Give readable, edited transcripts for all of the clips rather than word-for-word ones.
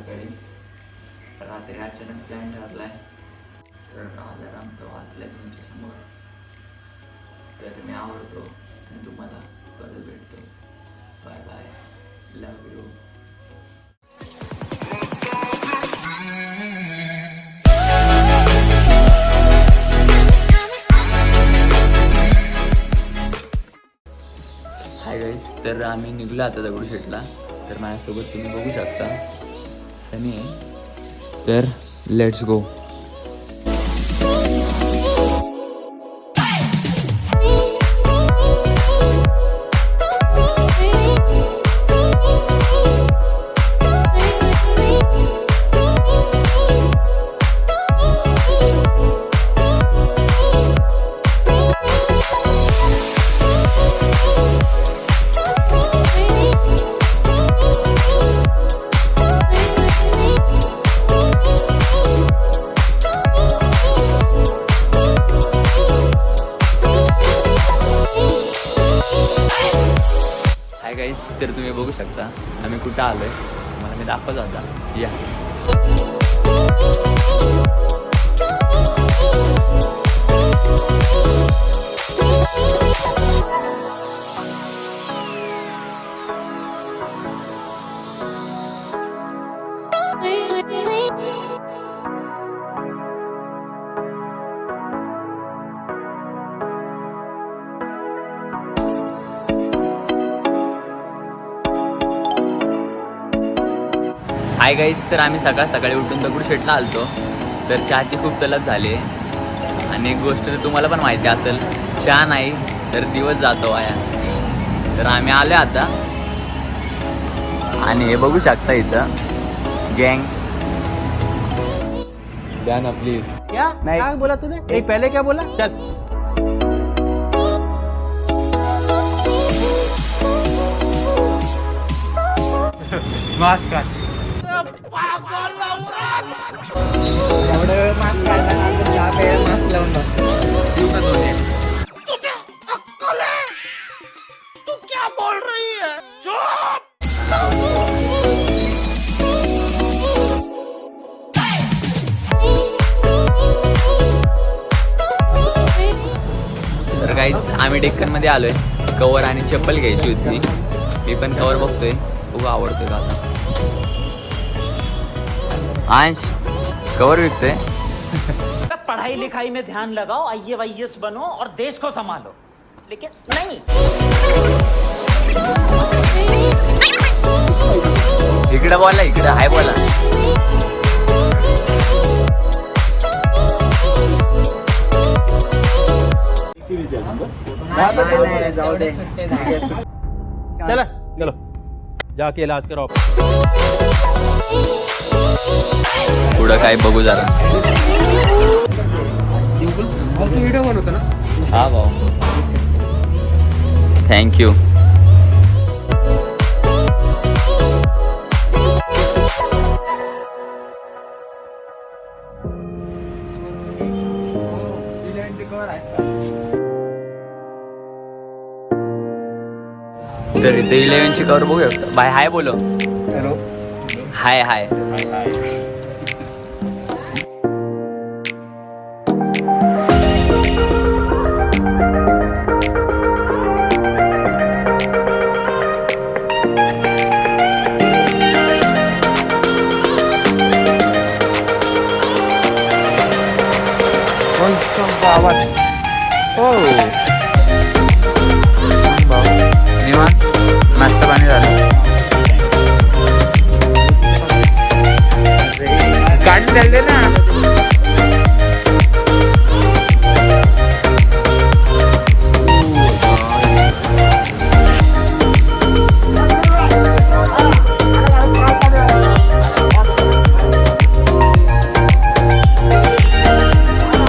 सकाळी. रात्री अचानक प्लॅन ठरलाय, तर अलाराम तो वाजलाय तुमच्या समोर. तर मी आवडतो आणि तुम्हाला परत भेटतो. Bye bye, love you. Hi guys, तर आम्ही निघलो आता दगडूशेठला. तर माझ्यासोबत तुम्ही बघू शकता सनी आहे. तर लेट्स गो. तर तुम्ही बघू शकता आम्ही कुठं आलोय, मला मी दाखवतो आता. या हाय गाईस, तर आम्ही सकाळी उठून दगडूशेठला आलतो. तर चहाची खूप तलब झाली आहे आणि एक गोष्ट तर तुम्हाला पण माहिती असेल, चहा नाही तर दिवस जातो वाया. तर आम्ही आलो आता आणि हे बघू शकता इथं गँग. द्या ना प्लीज. क्या नहीं क्या बोला तूने? नहीं पहले क्या बोला? चल मास्क काढ. एवढं वेळ मास्क काढला ना, आपण चहा प्यायला मास्क लावून बसतो. येऊ का दोन्ही? तुझे अक्कल है? तू क्या बोल रही है? चुप! तर गाईज आम्ही डेक्कनमध्ये आलोय. कवर आणि चप्पल घ्यायची होती. मी पण कवर बघतोय, खूप आवडतोय का आता. अंश कवर विकतोय. पढ़ाई लिखाई में ध्यान लगाओ, IAS बनो और देश को संभालो, लेकिन नहीं. इकडे बोला, इकडे हाय बोला. चला चलो जाके इलाज करो. पुढं काय बघू जरा. व्हिडिओ बनवतो ना. हा भाऊ, थँक्यू. तर इथे 11ची कवर बघू शकता. बाय हाय बोलो. हॅलो. हाय हाय. आवाज हो निवांत नाश्ता पाणी झालं. काढून द्यायला ना.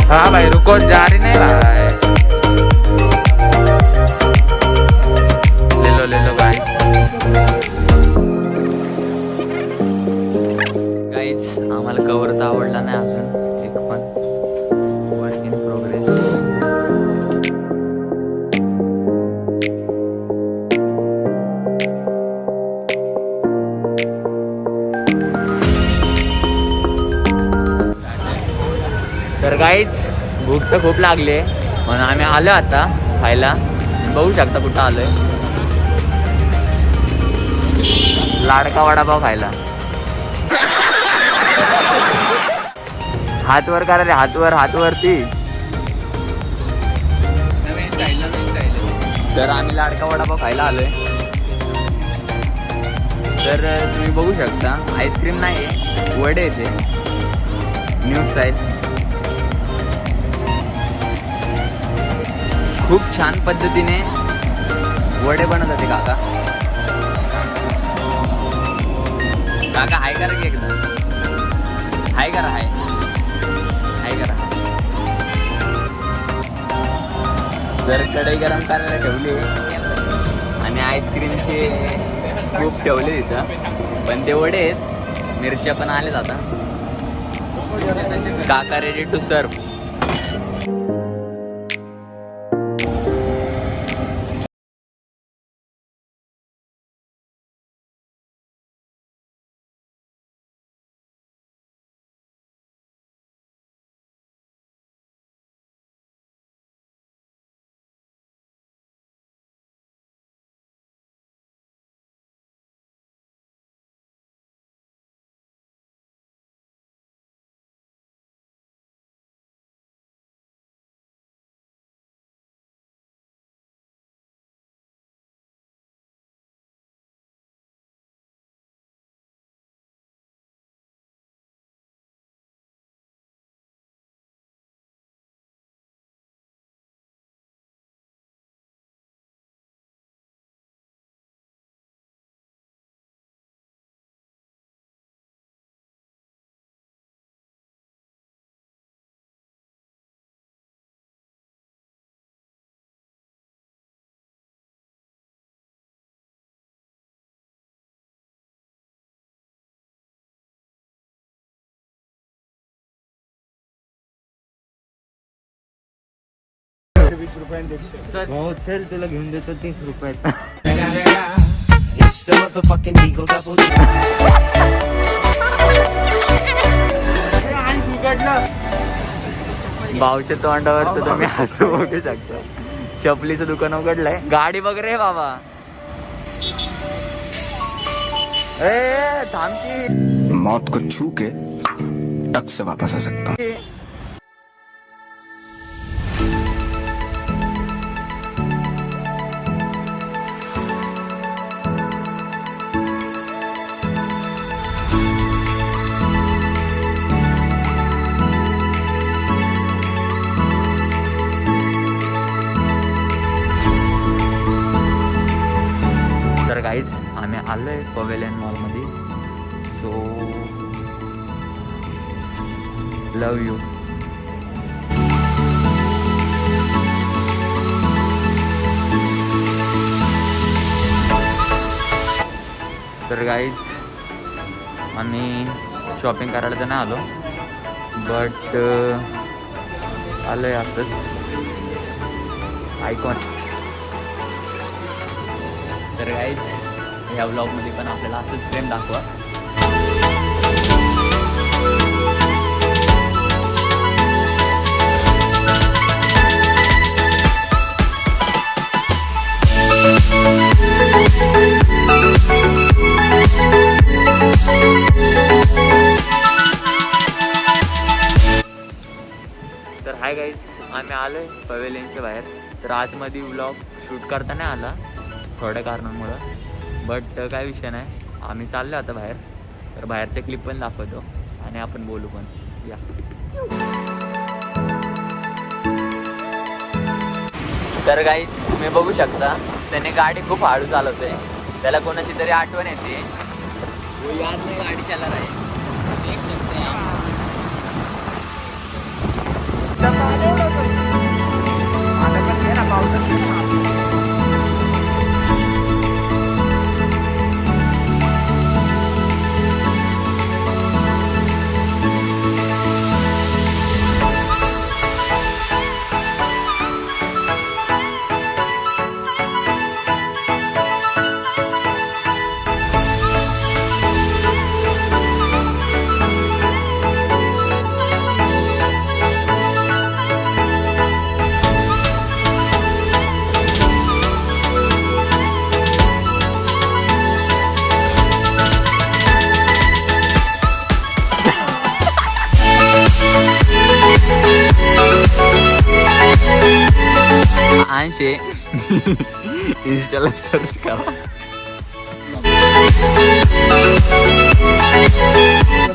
हाँ भाई रुको, जा रही नहीं भाई. ले लो भाई. गाईज आम्हाला कवर तर आवडला नाही अजून एक पण. Work in progress. काहीच भूक तर खूप लागली आहे म्हणून आम्ही आलो आता खायला. बघू शकता कुठं आलोय, लाडका वडापाव खायला. हात वर करा रे, हातवर हातवरती. तर आम्ही लाडका वडापाव खायला आलोय. तर तुम्ही बघू शकता आईस्क्रीम नाही आहे, वडे येते न्यू स्टाईल. खूप छान पद्धतीने वडे बनत होते काका. काका हाय करा की एकदा, हाय करा, हाय हाय करा. जर कढई गरम करायला ठेवली आणि आईस्क्रीमचे खूप ठेवले तिथं, पण ते वडे आहेत. मिरच्या पण आलेत आता. काका रेडी टू सर्व. भाऊ चल तुला घेऊन देतो 30 रुपयात. भाऊच्या तोंडावर तर तुम्ही हसू बघू शकता. चपलीचं दुकान उघडलंय. गाडी बघ रे बाबा. ए थांबची. मौत को छू के टक से वापस आ सकता हूँ. तर काहीच आम्ही आलोय पवेलियन मॉलमध्ये. So love you. तर काहीच आम्ही शॉपिंग करायला तर नाही आलो, बट आलोय असंच आयकॉन. तर काहीच ह्या व्लॉगमध्ये पण आपल्याला असंच प्रेम दाखवा. तर हाय गाईज, आम्ही आलोय पवेलियनच्या बाहेर. तर आतमध्ये व्लॉग शूट करता नाही आला थोड्या कारणांमुळं, बट काय विषय नाही. आम्ही चाललो आता बाहेर. तर बाहेरच्या क्लिप पण दाखवतो आणि आपण बोलू पण. या तर गाईज तुम्ही बघू शकता त्याने गाडी खूप हळू चालवतोय. त्याला कोणाची तरी आठवण येते. वो याद नाही गाडी चालला आहे. देख सकते हैं अंश आहे. इंस्टाला सर्च करा.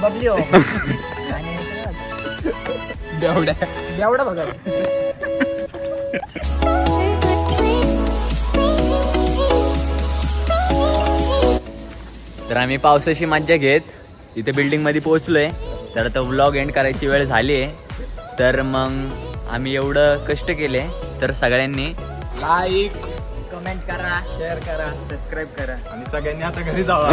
बबली हो. एवढा बघा. तर आम्ही पावसाची मज्जा घेत इथे बिल्डिंग मध्ये पोहोचलोय. तर आता व्लॉग एंड करायची वेळ झाली आहे. तर मग आम्ही एवढं कष्ट केले तर सगळ्यांनी लाईक कमेंट करा, शेअर करा, सबस्क्राईब करा. आणि सगळ्यांनी आता घरी जावा.